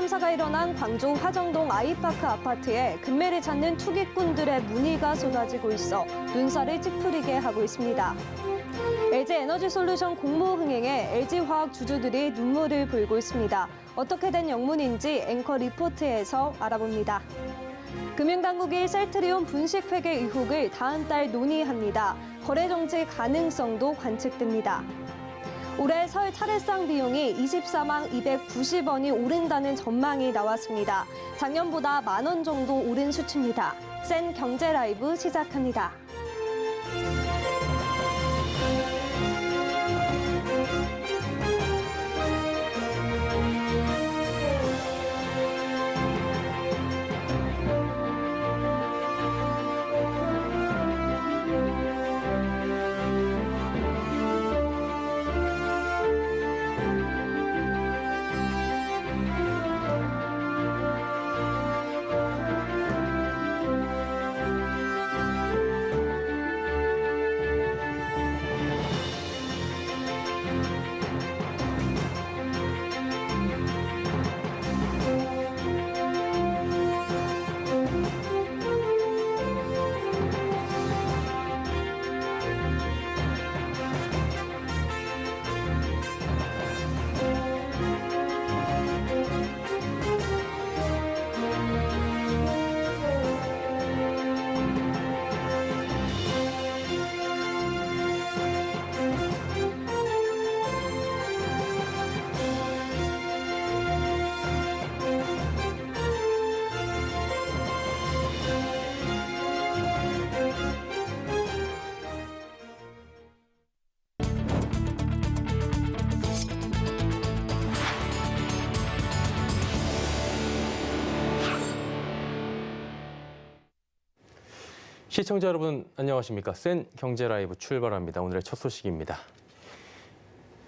참사가 일어난 광주 화정동 아이파크 아파트에 금매를 찾는 투기꾼들의 문의가 쏟아지고 있어 눈살을 찌푸리게 하고 있습니다. LG에너지솔루션 공모 흥행에 LG화학 주주들이 눈물을 보이고 있습니다. 어떻게 된 영문인지 앵커 리포트에서 알아봅니다. 금융당국이 셀트리온 분식회계 의혹을 다음 달 논의합니다. 거래 정지 가능성도 관측됩니다. 올해 설 차례상 비용이 24만 290원이 오른다는 전망이 나왔습니다. 작년보다 10,000원 정도 오른 수치입니다. 센 경제 라이브 시작합니다. 시청자 여러분 안녕하십니까? 센 경제 라이브 출발합니다. 오늘의 첫 소식입니다.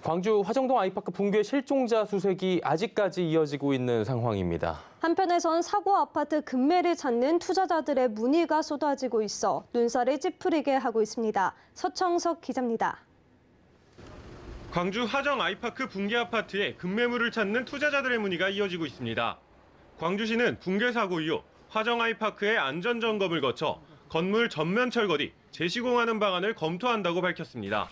광주 화정동 아이파크 붕괴 실종자 수색이 아직까지 이어지고 있는 상황입니다. 한편에선 사고 아파트 금매를 찾는 투자자들의 문의가 쏟아지고 있어 눈살을 찌푸리게 하고 있습니다. 서청석 기자입니다. 광주 화정 아이파크 붕괴 아파트에 급매물을 찾는 투자자들의 문의가 이어지고 있습니다. 광주시는 붕괴 사고 이후 화정 아이파크의 안전 점검을 거쳐 건물 전면 철거 뒤 재시공하는 방안을 검토한다고 밝혔습니다.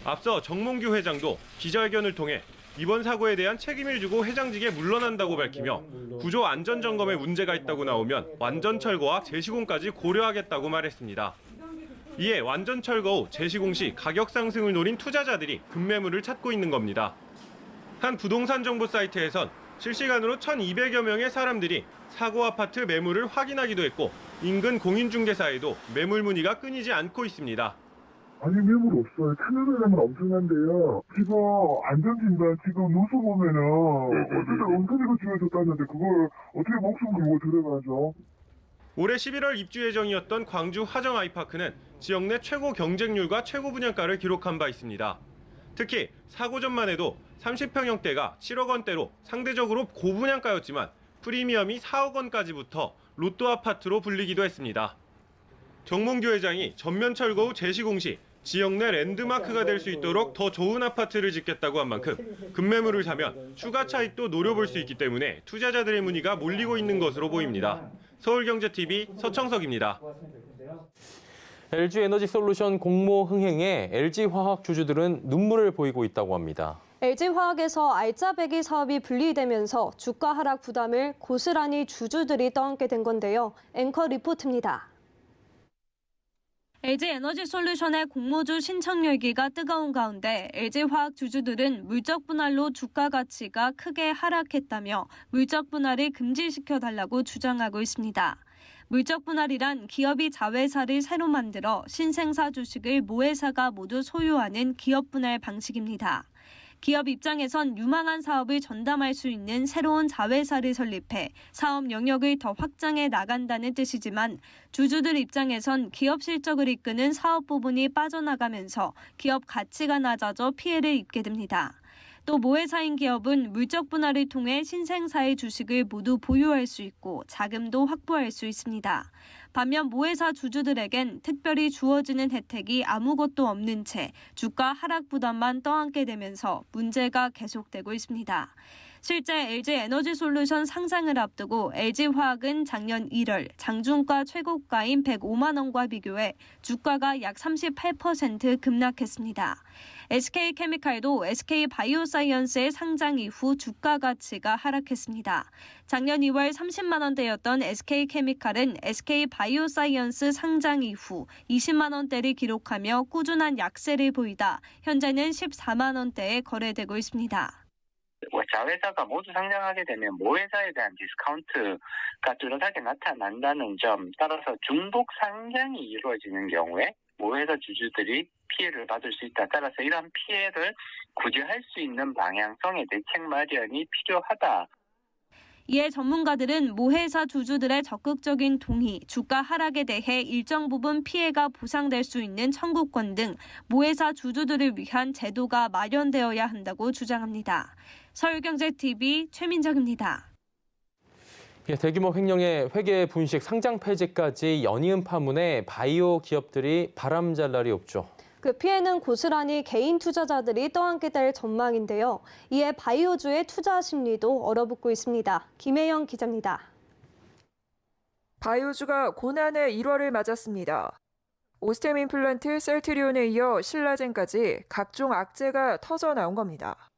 앞서 정몽규 회장도 기자회견을 통해 이번 사고에 대한 책임을 지고 회장직에 물러난다고 밝히며 구조 안전 점검에 문제가 있다고 나오면 완전 철거와 재시공까지 고려하겠다고 말했습니다. 이에 완전 철거 후 재시공 시 가격 상승을 노린 투자자들이 급매물을 찾고 있는 겁니다. 한 부동산 정보 사이트에선 실시간으로 1,200여 명의 사람들이 사고 아파트 매물을 확인하기도 했고 인근 공인중개사에도 매물 문의가 끊이지 않고 있습니다. 아니 매물 없어요. 참여자량은 엄청난데요. 지금 안전진단 지금 뉴스 보면은 어쨌든 엉터리로 지어졌다는데 그걸 어떻게 목숨 걸고 들어가죠? 올해 11월 입주 예정이었던 광주 화정 아이파크는 지역 내 최고 경쟁률과 최고 분양가를 기록한 바 있습니다. 특히 사고 전만 해도 30평형대가 7억 원대로 상대적으로 고분양가였지만 프리미엄이 4억 원까지 붙어 로또 아파트로 불리기도 했습니다. 정몽규 회장이 전면 철거 후 재시공 시 지역 내 랜드마크가 될 수 있도록 더 좋은 아파트를 짓겠다고 한 만큼 급매물을 사면 추가 차익도 노려볼 수 있기 때문에 투자자들의 문의가 몰리고 있는 것으로 보입니다. 서울경제TV 서청석입니다. LG에너지솔루션 공모 흥행에 LG화학 주주들은 눈물을 보이고 있다고 합니다. LG화학에서 알짜배기 사업이 분리되면서 주가 하락 부담을 고스란히 주주들이 떠안게 된 건데요. 앵커 리포트입니다. LG에너지솔루션의 공모주 신청 열기가 뜨거운 가운데 LG화학 주주들은 물적 분할로 주가 가치가 크게 하락했다며 물적 분할을 금지시켜달라고 주장하고 있습니다. 물적 분할이란 기업이 자회사를 새로 만들어 신생사 주식을 모회사가 모두 소유하는 기업 분할 방식입니다. 기업 입장에선 유망한 사업을 전담할 수 있는 새로운 자회사를 설립해 사업 영역을 더 확장해 나간다는 뜻이지만 주주들 입장에선 기업 실적을 이끄는 사업 부분이 빠져나가면서 기업 가치가 낮아져 피해를 입게 됩니다. 또 모회사인 기업은 물적 분할을 통해 신생사의 주식을 모두 보유할 수 있고 자금도 확보할 수 있습니다. 반면 모회사 주주들에겐 특별히 주어지는 혜택이 아무것도 없는 채 주가 하락 부담만 떠안게 되면서 문제가 계속되고 있습니다. 실제 LG에너지솔루션 상장을 앞두고 LG화학은 작년 1월 장중가 최고가인 105만 원과 비교해 주가가 약 38% 급락했습니다. SK케미칼도 SK바이오사이언스의 상장 이후 주가 가치가 하락했습니다. 작년 2월 30만 원대였던 SK케미칼은 SK바이오사이언스 상장 이후 20만 원대를 기록하며 꾸준한 약세를 보이다 현재는 14만 원대에 거래되고 있습니다. 자회사가 모두 상장하게 되면 모회사에 대한 디스카운트가 뚜렷하게 나타난다는 점, 따라서 중복 상장이 이루어지는 경우에 모회사 주주들이 피해를 받을 수 있다. 따라서 이러한 피해를 구제할 수 있는 방향성의 대책 마련이 필요하다. 이에 전문가들은 모회사 주주들의 적극적인 동의, 주가 하락에 대해 일정 부분 피해가 보상될 수 있는 청구권 등 모회사 주주들을 위한 제도가 마련되어야 한다고 주장합니다. 서울경제TV 최민정입니다. 대규모 횡령의 회계 분식 상장 폐지까지 연이은 파문에 바이오 기업들이 바람잘 날이 없죠. 그 피해는 고스란히 개인 투자자들이 떠안게 될 전망인데요. 이에 바이오주의 투자 심리도 얼어붙고 있습니다. 김혜영 기자입니다. 바이오주가 고난의 1월을 맞았습니다. 오스템 임플란트, 셀트리온에 이어 신라젠까지 각종 악재가 터져 나온 겁니다.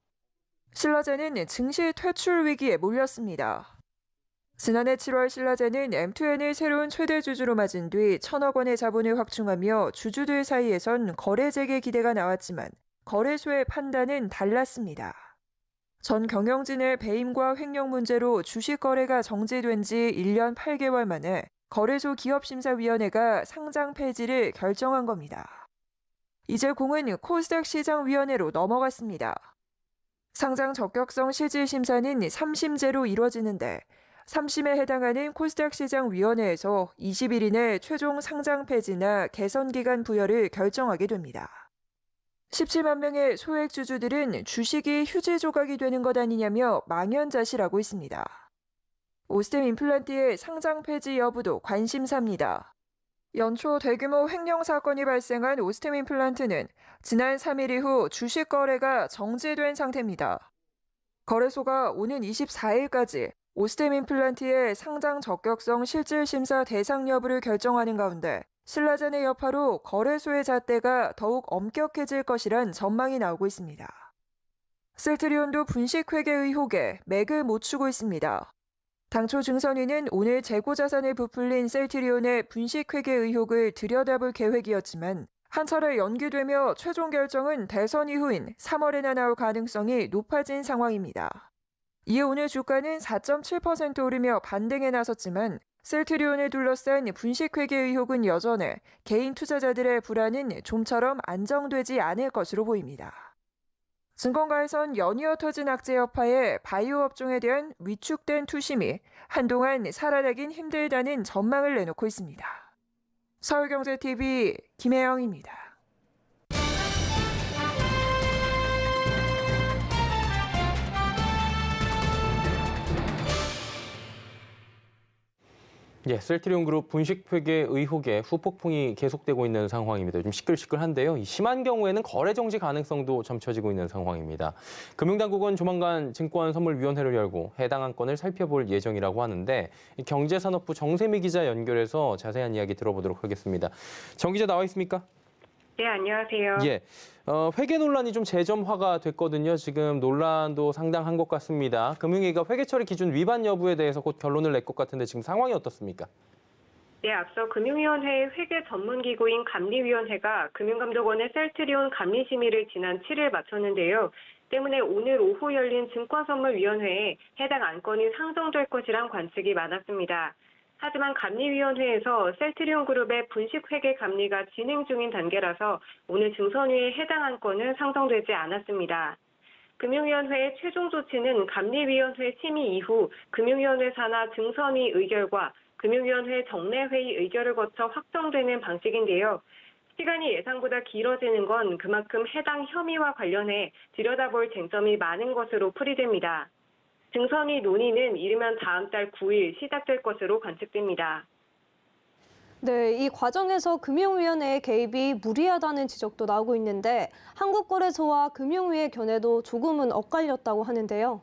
신라젠은 증시 퇴출 위기에 몰렸습니다. 지난해 7월 신라젠은 M2N을 새로운 최대 주주로 맞은 뒤 1,000억 원의 자본을 확충하며 주주들 사이에선 거래 재개 기대가 나왔지만 거래소의 판단은 달랐습니다. 전 경영진의 배임과 횡령 문제로 주식 거래가 정지된 지 1년 8개월 만에 거래소 기업심사위원회가 상장 폐지를 결정한 겁니다. 이제 공은 코스닥 시장위원회로 넘어갔습니다. 상장 적격성 실질 심사는 3심제로 이뤄지는데 3심에 해당하는 코스닥 시장위원회에서 20일 이내 최종 상장 폐지나 개선 기간 부여를 결정하게 됩니다. 17만 명의 소액 주주들은 주식이 휴지 조각이 되는 것 아니냐며 망연자실하고 있습니다. 오스템 임플란트의 상장 폐지 여부도 관심사입니다. 연초 대규모 횡령 사건이 발생한 오스템 임플란트는 지난 3일 이후 주식 거래가 정지된 상태입니다. 거래소가 오는 24일까지 오스템 임플란트의 상장 적격성 실질 심사 대상 여부를 결정하는 가운데 신라젠의 여파로 거래소의 잣대가 더욱 엄격해질 것이란 전망이 나오고 있습니다. 셀트리온도 분식 회계 의혹에 맥을 못 추고 있습니다. 당초 증선위는 오늘 재고자산을 부풀린 셀트리온의 분식 회계 의혹을 들여다볼 계획이었지만 한 차례 연기되며 최종 결정은 대선 이후인 3월에나 나올 가능성이 높아진 상황입니다. 이에 오늘 주가는 4.7% 오르며 반등에 나섰지만 셀트리온을 둘러싼 분식회계 의혹은 여전해 개인 투자자들의 불안은 좀처럼 안정되지 않을 것으로 보입니다. 증권가에선 연이어 터진 악재 여파에 바이오 업종에 대한 위축된 투심이 한동안 살아나긴 힘들다는 전망을 내놓고 있습니다. 서울경제TV 김혜영입니다. 셀트리온 그룹 분식 회계 의혹에 후폭풍이 계속되고 있는 상황입니다. 좀 시끌시끌한데요. 심한 경우에는 거래 정지 가능성도 점쳐지고 있는 상황입니다. 금융당국은 조만간 증권선물위원회를 열고 해당 안건을 살펴볼 예정이라고 하는데 경제산업부 정세미 기자 연결해서 자세한 이야기 들어보도록 하겠습니다. 정 기자 나와 있습니까? 네, 안녕하세요. 회계 논란이 좀 재점화가 됐거든요. 지금 논란도 상당한 것 같습니다. 금융위가 회계 처리 기준 위반 여부에 대해서 곧 결론을 낼 것 같은데 지금 상황이 어떻습니까? 네, 앞서 금융위원회의 회계 전문기구인 감리위원회가 금융감독원의 셀트리온 감리심의를 지난 7일 마쳤는데요. 때문에 오늘 오후 열린 증권선물위원회에 해당 안건이 상정될 것이란 관측이 많았습니다. 하지만 감리위원회에서 셀트리온 그룹의 분식회계 감리가 진행 중인 단계라서 오늘 증선위에 해당 안건은 상정되지 않았습니다. 금융위원회의 최종 조치는 감리위원회 심의 이후 금융위원회 산하 증선위 의결과 금융위원회 정례회의 의결을 거쳐 확정되는 방식인데요. 시간이 예상보다 길어지는 건 그만큼 해당 혐의와 관련해 들여다볼 쟁점이 많은 것으로 풀이됩니다. 증선위 논의는 이르면 다음 달 9일 시작될 것으로 관측됩니다. 네, 이 과정에서 금융위원회의 개입이 무리하다는 지적도 나오고 있는데 한국거래소와 금융위의 견해도 조금은 엇갈렸다고 하는데요.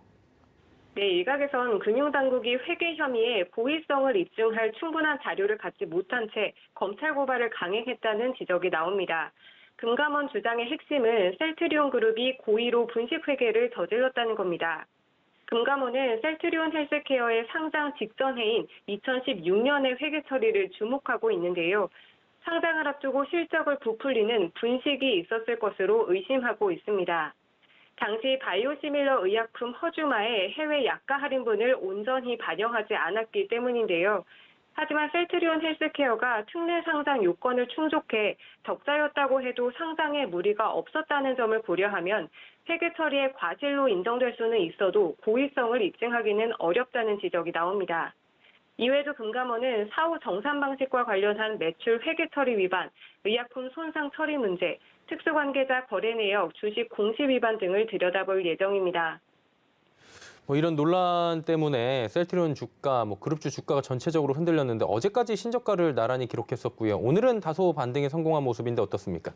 네, 일각에선 금융당국이 회계 혐의에 고의성을 입증할 충분한 자료를 갖지 못한 채 검찰 고발을 강행했다는 지적이 나옵니다. 금감원 주장의 핵심은 셀트리온 그룹이 고의로 분식회계를 저질렀다는 겁니다. 금감원은 셀트리온 헬스케어의 상장 직전 해인 2016년의 회계 처리를 주목하고 있는데요. 상장을 앞두고 실적을 부풀리는 분식이 있었을 것으로 의심하고 있습니다. 당시 바이오시밀러 의약품 허주마의 해외 약가 할인분을 온전히 반영하지 않았기 때문인데요. 하지만 셀트리온 헬스케어가 특례 상장 요건을 충족해 적자였다고 해도 상장에 무리가 없었다는 점을 고려하면 회계 처리의 과실로 인정될 수는 있어도 고의성을 입증하기는 어렵다는 지적이 나옵니다. 이외에도 금감원은 사후 정산 방식과 관련한 매출 회계 처리 위반, 의약품 손상 처리 문제, 특수관계자 거래 내역, 주식 공시 위반 등을 들여다볼 예정입니다. 이런 논란 때문에 셀트리온 주가, 그룹주 주가가 전체적으로 흔들렸는데 어제까지 신저가를 나란히 기록했었고요. 오늘은 다소 반등에 성공한 모습인데 어떻습니까?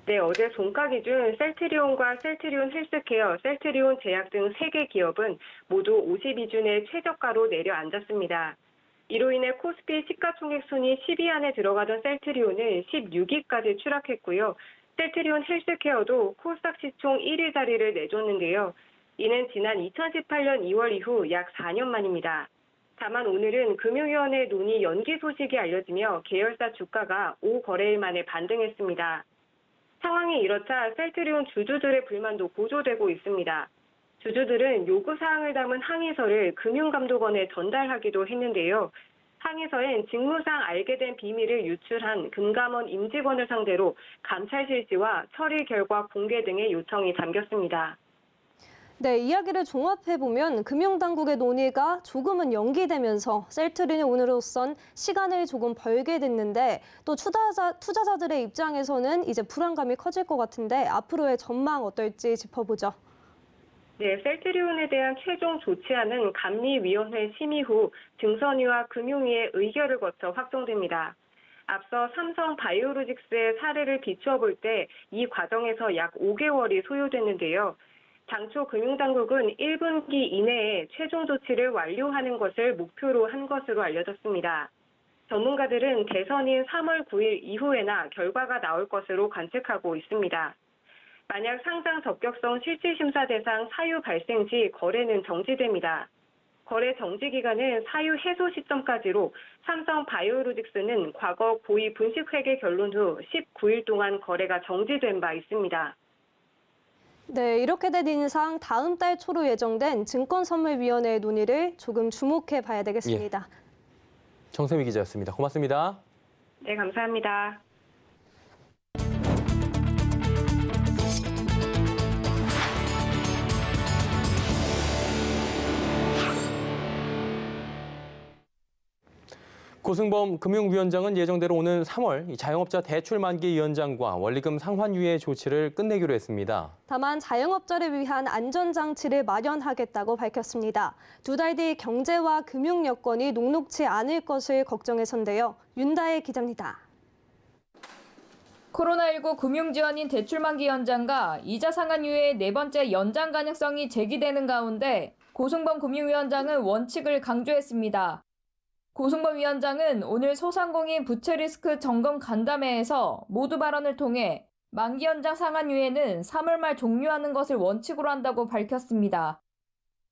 네, 어제 종가 기준 셀트리온과 셀트리온 헬스케어, 셀트리온 제약 등 3개 기업은 모두 52준의 최저가로 내려앉았습니다. 이로 인해 코스피 시가총액 순위 10위 안에 들어가던 셀트리온은 16위까지 추락했고요. 셀트리온 헬스케어도 코스닥 시총 1위 자리를 내줬는데요. 이는 지난 2018년 2월 이후 약 4년 만입니다. 다만 오늘은 금융위원회 논의 연기 소식이 알려지며 계열사 주가가 5거래일 만에 반등했습니다. 상황이 이렇자 셀트리온 주주들의 불만도 고조되고 있습니다. 주주들은 요구사항을 담은 항의서를 금융감독원에 전달하기도 했는데요. 항의서엔 직무상 알게 된 비밀을 유출한 금감원 임직원을 상대로 감찰 실시와 처리 결과 공개 등의 요청이 담겼습니다. 네, 이야기를 종합해보면 금융당국의 논의가 조금은 연기되면서 셀트리온으로선 시간을 조금 벌게 됐는데 또 투자자들의 입장에서는 이제 불안감이 커질 것 같은데 앞으로의 전망 어떨지 짚어보죠. 네, 셀트리온에 대한 최종 조치안은 감리위원회 심의 후 증선위와 금융위의 의결을 거쳐 확정됩니다. 앞서 삼성 바이오로직스의 사례를 비추어 볼 때 이 과정에서 약 5개월이 소요됐는데요. 당초 금융당국은 1분기 이내에 최종 조치를 완료하는 것을 목표로 한 것으로 알려졌습니다. 전문가들은 대선인 3월 9일 이후에나 결과가 나올 것으로 관측하고 있습니다. 만약 상장 적격성 실질심사 대상 사유 발생 시 거래는 정지됩니다. 거래 정지 기간은 사유 해소 시점까지로 삼성 바이오로직스는 과거 고의 분식회계 결론 후 19일 동안 거래가 정지된 바 있습니다. 네, 이렇게 된 이상 다음 달 초로 예정된 증권선물위원회의 논의를 조금 주목해 봐야 되겠습니다. 예. 정세미 기자였습니다. 고맙습니다. 네, 감사합니다. 고승범 금융위원장은 예정대로 오는 3월 이 자영업자 대출 만기 연장과 원리금 상환유예 조치를 끝내기로 했습니다. 다만 자영업자를 위한 안전장치를 마련하겠다고 밝혔습니다. 2달 뒤 경제와 금융 여건이 녹록지 않을 것을 걱정해서인데요. 윤다혜 기자입니다. 코로나19 금융지원인 대출만기 연장과 이자 상환유예의 4번째 연장 가능성이 제기되는 가운데 고승범 금융위원장은 원칙을 강조했습니다. 고승범 위원장은 오늘 소상공인 부채리스크 점검 간담회에서 모두 발언을 통해 만기 연장 상환유예는 3월 말 종료하는 것을 원칙으로 한다고 밝혔습니다.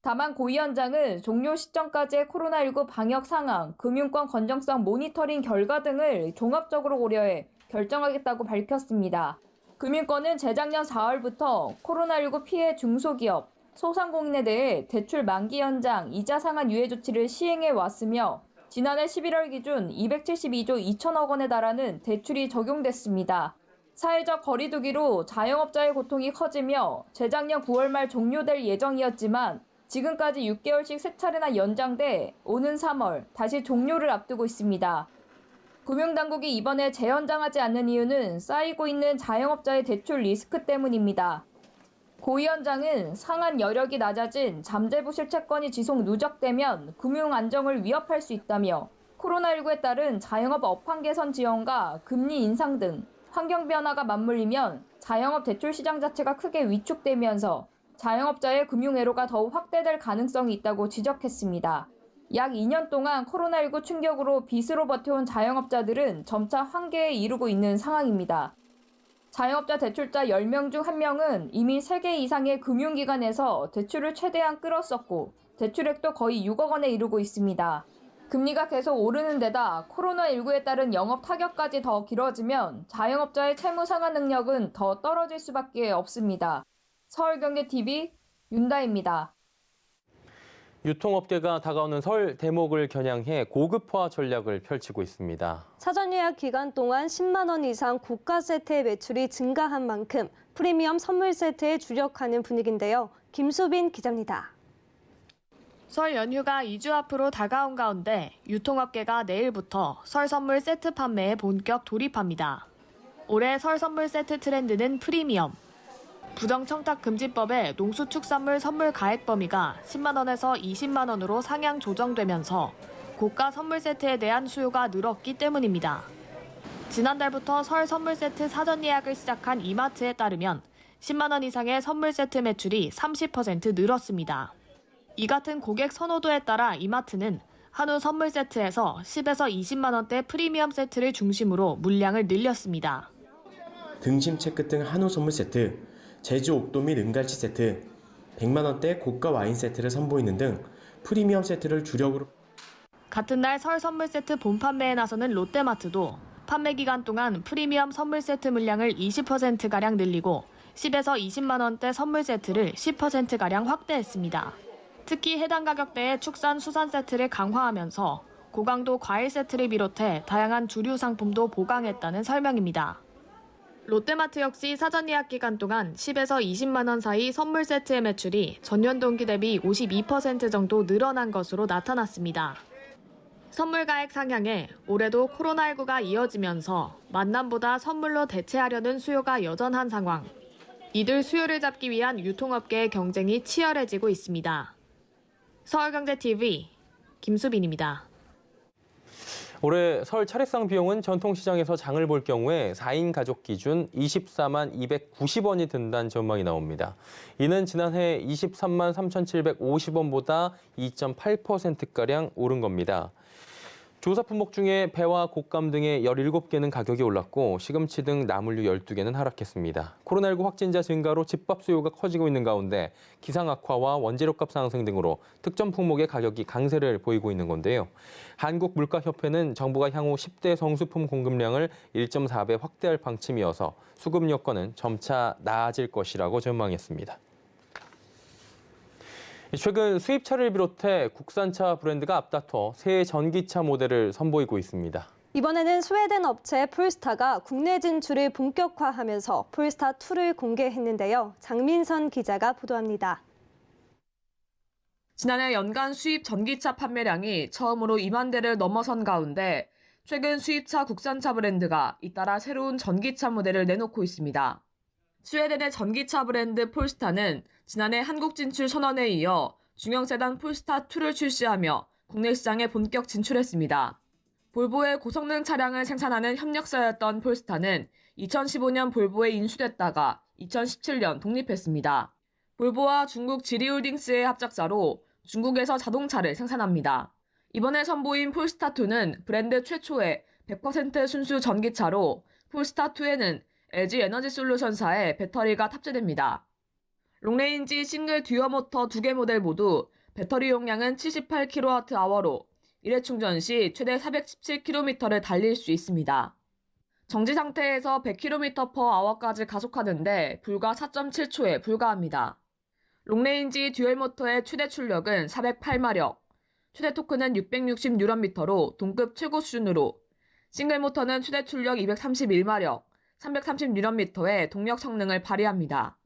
다만 고 위원장은 종료 시점까지의 코로나19 방역 상황, 금융권 건전성 모니터링 결과 등을 종합적으로 고려해 결정하겠다고 밝혔습니다. 금융권은 재작년 4월부터 코로나19 피해 중소기업, 소상공인에 대해 대출 만기 연장, 이자 상환 유예 조치를 시행해 왔으며 지난해 11월 기준 272조 2천억 원에 달하는 대출이 적용됐습니다. 사회적 거리 두기로 자영업자의 고통이 커지며 재작년 9월 말 종료될 예정이었지만 지금까지 6개월씩 3차례나 연장돼 오는 3월 다시 종료를 앞두고 있습니다. 금융당국이 이번에 재연장하지 않는 이유는 쌓이고 있는 자영업자의 대출 리스크 때문입니다. 고 위원장은 상한 여력이 낮아진 잠재부 실채권이 지속 누적되면 금융 안정을 위협할 수 있다며 코로나19에 따른 자영업 업황 개선 지원과 금리 인상 등 환경 변화가 맞물리면 자영업 대출 시장 자체가 크게 위축되면서 자영업자의 금융애로가 더욱 확대될 가능성이 있다고 지적했습니다. 약 2년 동안 코로나19 충격으로 빚으로 버텨온 자영업자들은 점차 한계에 이르고 있는 상황입니다. 자영업자 대출자 10명 중 1명은 이미 3개 이상의 금융기관에서 대출을 최대한 끌었었고 대출액도 거의 6억 원에 이르고 있습니다. 금리가 계속 오르는 데다 코로나19에 따른 영업 타격까지 더 길어지면 자영업자의 채무 상환 능력은 더 떨어질 수밖에 없습니다. 서울경제TV 윤다입니다. 유통업계가 다가오는 설 대목을 겨냥해 고급화 전략을 펼치고 있습니다. 사전 예약 기간 동안 10만 원 이상 고가 세트의 매출이 증가한 만큼 프리미엄 선물 세트에 주력하는 분위기인데요. 김수빈 기자입니다. 설 연휴가 2주 앞으로 다가온 가운데 유통업계가 내일부터 설 선물 세트 판매에 본격 돌입합니다. 올해 설 선물 세트 트렌드는 프리미엄. 부정청탁금지법에 농수축산물 선물 가액 범위가 10만 원에서 20만 원으로 상향 조정되면서 고가 선물 세트에 대한 수요가 늘었기 때문입니다. 지난달부터 설 선물 세트 사전 예약을 시작한 이마트에 따르면 10만 원 이상의 선물 세트 매출이 30% 늘었습니다. 이 같은 고객 선호도에 따라 이마트는 한우 선물 세트에서 10에서 20만 원대 프리미엄 세트를 중심으로 물량을 늘렸습니다. 등심 채끝 등 한우 선물 세트, 제주 옥도 및 은갈치 세트, 100만 원대 고가 와인 세트를 선보이는 등 프리미엄 세트를 주력으로. 같은 날 설 선물 세트 본 판매에 나서는 롯데마트도 판매 기간 동안 프리미엄 선물 세트 물량을 20%가량 늘리고 10에서 20만 원대 선물 세트를 10%가량 확대했습니다. 특히 해당 가격대의 축산 수산 세트를 강화하면서 고강도 과일 세트를 비롯해 다양한 주류 상품도 보강했다는 설명입니다. 롯데마트 역시 사전 예약 기간 동안 10에서 20만 원 사이 선물 세트의 매출이 전년 동기 대비 52% 정도 늘어난 것으로 나타났습니다. 선물 가액 상향에 올해도 코로나19가 이어지면서 만남보다 선물로 대체하려는 수요가 여전한 상황. 이들 수요를 잡기 위한 유통업계의 경쟁이 치열해지고 있습니다. 서울경제TV 김수빈입니다. 올해 설 차례상 비용은 전통시장에서 장을 볼 경우에 4인 가족 기준 24만 290원이 든다는 전망이 나옵니다. 이는 지난해 23만 3,750원보다 2.8%가량 오른 겁니다. 조사 품목 중에 배와 곶감 등의 17개는 가격이 올랐고 시금치 등 나물류 12개는 하락했습니다. 코로나19 확진자 증가로 집밥 수요가 커지고 있는 가운데 기상 악화와 원재료값 상승 등으로 특정 품목의 가격이 강세를 보이고 있는 건데요. 한국물가협회는 정부가 향후 10대 성수품 공급량을 1.4배 확대할 방침이어서 수급 여건은 점차 나아질 것이라고 전망했습니다. 최근 수입차를 비롯해 국산차 브랜드가 앞다퉈 새 전기차 모델을 선보이고 있습니다. 이번에는 스웨덴 업체 폴스타가 국내 진출을 본격화하면서 폴스타2를 공개했는데요. 장민선 기자가 보도합니다. 지난해 연간 수입 전기차 판매량이 처음으로 2만 대를 넘어선 가운데 최근 수입차 국산차 브랜드가 잇따라 새로운 전기차 모델을 내놓고 있습니다. 스웨덴의 전기차 브랜드 폴스타는 지난해 한국 진출 선언에 이어 중형 세단 폴스타2를 출시하며 국내 시장에 본격 진출했습니다. 볼보의 고성능 차량을 생산하는 협력사였던 폴스타는 2015년 볼보에 인수됐다가 2017년 독립했습니다. 볼보와 중국 지리홀딩스의 합작사로 중국에서 자동차를 생산합니다. 이번에 선보인 폴스타2는 브랜드 최초의 100% 순수 전기차로 폴스타2에는 LG 에너지 솔루션사의 배터리가 탑재됩니다. 롱레인지 싱글 듀어 모터 2개 모델 모두 배터리 용량은 78kWh로 1회 충전 시 최대 417km를 달릴 수 있습니다. 정지 상태에서 100km/h까지 가속하는데 불과 4.7초에 불과합니다. 롱레인지 듀얼 모터의 최대 출력은 408마력, 최대 토크는 660Nm로 동급 최고 수준으로, 싱글 모터는 최대 출력 231마력, 330Nm의 동력 성능을 발휘합니다.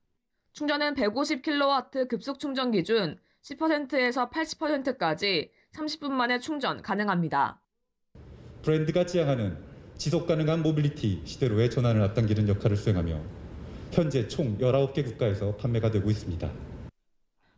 충전은 150kW 급속 충전 기준 10%에서 80%까지 30분 만에 충전 가능합니다. 브랜드가 지향하는 지속가능한 모빌리티 시대로의 전환을 앞당기는 역할을 수행하며 현재 총 19개 국가에서 판매가 되고 있습니다.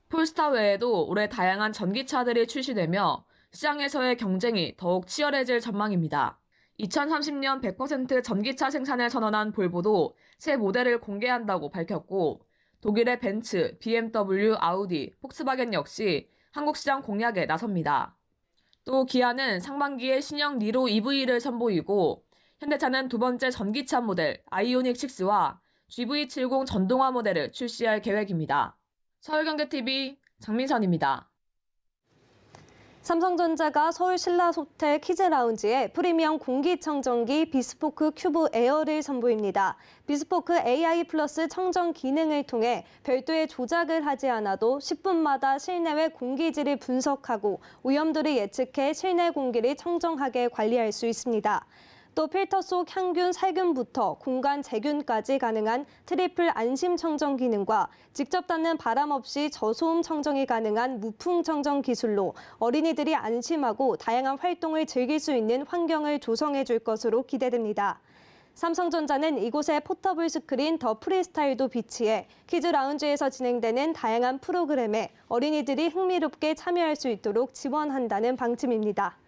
폴스타 외에도 올해 다양한 전기차들이 출시되며 시장에서의 경쟁이 더욱 치열해질 전망입니다. 2030년 100% 전기차 생산을 선언한 볼보도 새 모델을 공개한다고 밝혔고 독일의 벤츠, BMW, 아우디, 폭스바겐 역시 한국 시장 공략에 나섭니다. 또 기아는 상반기에 신형 니로 EV를 선보이고 현대차는 두 번째 전기차 모델 아이오닉 6와 GV70 전동화 모델을 출시할 계획입니다. 서울경제TV 장민선입니다. 삼성전자가 서울 신라호텔 키즈라운지에 프리미엄 공기청정기 비스포크 큐브 에어를 선보입니다. 비스포크 AI 플러스 청정 기능을 통해 별도의 조작을 하지 않아도 10분마다 실내외 공기질을 분석하고 오염도를 예측해 실내 공기를 청정하게 관리할 수 있습니다. 또 필터 속 향균, 살균부터 공간 제균까지 가능한 트리플 안심 청정 기능과 직접 닿는 바람 없이 저소음 청정이 가능한 무풍 청정 기술로 어린이들이 안심하고 다양한 활동을 즐길 수 있는 환경을 조성해 줄 것으로 기대됩니다. 삼성전자는 이곳에 포터블 스크린 더 프리스타일도 비치해 키즈 라운지에서 진행되는 다양한 프로그램에 어린이들이 흥미롭게 참여할 수 있도록 지원한다는 방침입니다.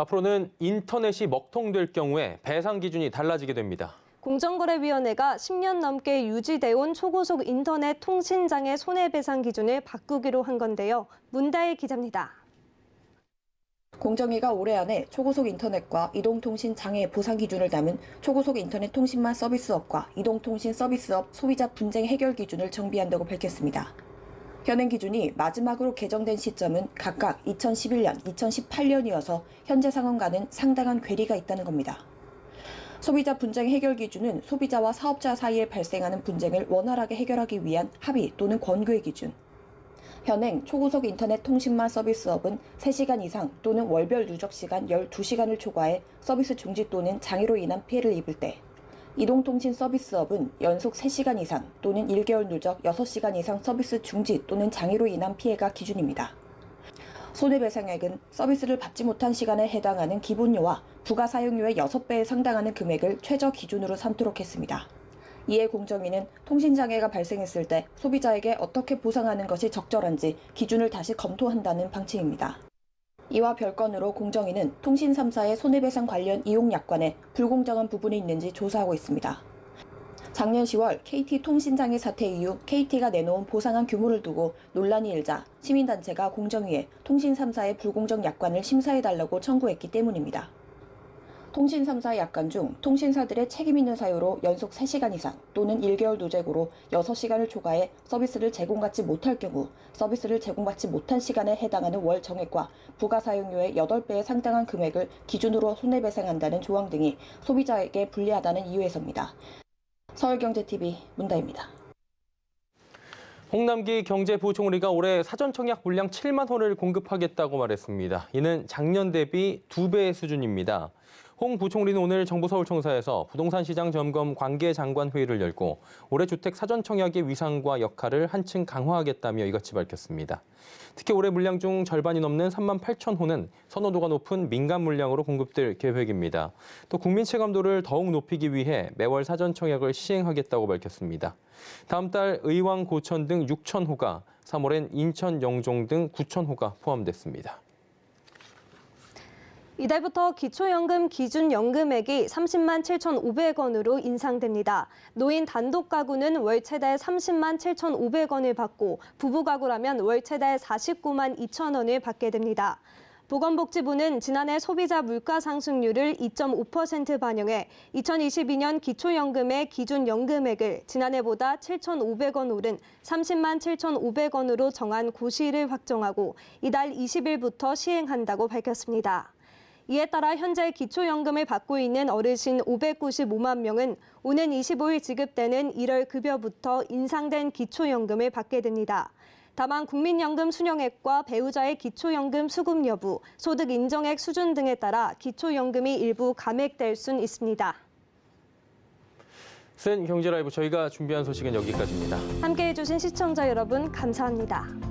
앞으로는 인터넷이 먹통될 경우에 배상 기준이 달라지게 됩니다. 공정거래위원회가 10년 넘게 유지돼 온 초고속 인터넷 통신장애 손해배상 기준을 바꾸기로 한 건데요. 문다혜 기자입니다. 공정위가 올해 안에 초고속 인터넷과 이동통신 장애 보상 기준을 담은 초고속 인터넷 통신망 서비스업과 이동통신 서비스업 소비자 분쟁 해결 기준을 정비한다고 밝혔습니다. 현행 기준이 마지막으로 개정된 시점은 각각 2011년, 2018년이어서 현재 상황과는 상당한 괴리가 있다는 겁니다. 소비자 분쟁 해결 기준은 소비자와 사업자 사이에 발생하는 분쟁을 원활하게 해결하기 위한 합의 또는 권고의 기준. 현행 초고속 인터넷 통신망 서비스업은 3시간 이상 또는 월별 누적 시간 12시간을 초과해 서비스 중지 또는 장애로 인한 피해를 입을 때, 이동통신 서비스업은 연속 3시간 이상 또는 1개월 누적 6시간 이상 서비스 중지 또는 장애로 인한 피해가 기준입니다. 손해배상액은 서비스를 받지 못한 시간에 해당하는 기본료와 부가 사용료의 6배에 상당하는 금액을 최저 기준으로 삼도록 했습니다. 이에 공정위는 통신장애가 발생했을 때 소비자에게 어떻게 보상하는 것이 적절한지 기준을 다시 검토한다는 방침입니다. 이와 별건으로 공정위는 통신 3사의 손해배상 관련 이용 약관에 불공정한 부분이 있는지 조사하고 있습니다. 작년 10월 KT 통신장애 사태 이후 KT가 내놓은 보상안 규모를 두고 논란이 일자 시민단체가 공정위에 통신 3사의 불공정 약관을 심사해달라고 청구했기 때문입니다. 통신 3사 약관 중 통신사들의 책임 있는 사유로 연속 3시간 이상 또는 1개월 누적으로 6시간을 초과해 서비스를 제공받지 못할 경우 서비스를 제공받지 못한 시간에 해당하는 월 정액과 부가 사용료의 8배에 상당한 금액을 기준으로 손해배상한다는 조항 등이 소비자에게 불리하다는 이유에서입니다. 서울경제TV 문다혜입니다. 홍남기 경제부총리가 올해 사전청약 물량 7만 호를 공급하겠다고 말했습니다. 이는 작년 대비 2배의 수준입니다. 홍 부총리는 오늘 정부 서울청사에서 부동산 시장 점검 관계장관 회의를 열고 올해 주택 사전 청약의 위상과 역할을 한층 강화하겠다며 이같이 밝혔습니다. 특히 올해 물량 중 절반이 넘는 3만 8천 호는 선호도가 높은 민간 물량으로 공급될 계획입니다. 또 국민 체감도를 더욱 높이기 위해 매월 사전 청약을 시행하겠다고 밝혔습니다. 다음 달 의왕, 고천 등 6천 호가, 3월엔 인천, 영종 등 9천 호가 포함됐습니다. 이달부터 기초연금 기준연금액이 30만 7,500원으로 인상됩니다. 노인 단독 가구는 월 최대 30만 7,500원을 받고 부부 가구라면 월 최대 49만 2천 원을 받게 됩니다. 보건복지부는 지난해 소비자 물가 상승률을 2.5% 반영해 2022년 기초연금의 기준연금액을 지난해보다 7,500원 오른 30만 7,500원으로 정한 고시를 확정하고 이달 20일부터 시행한다고 밝혔습니다. 이에 따라 현재 기초연금을 받고 있는 어르신 595만 명은 오는 25일 지급되는 1월 급여부터 인상된 기초연금을 받게 됩니다. 다만 국민연금 수령액과 배우자의 기초연금 수급 여부, 소득 인정액 수준 등에 따라 기초연금이 일부 감액될 순 있습니다. 센 경제라이브 저희가 준비한 소식은 여기까지입니다. 함께해 주신 시청자 여러분 감사합니다.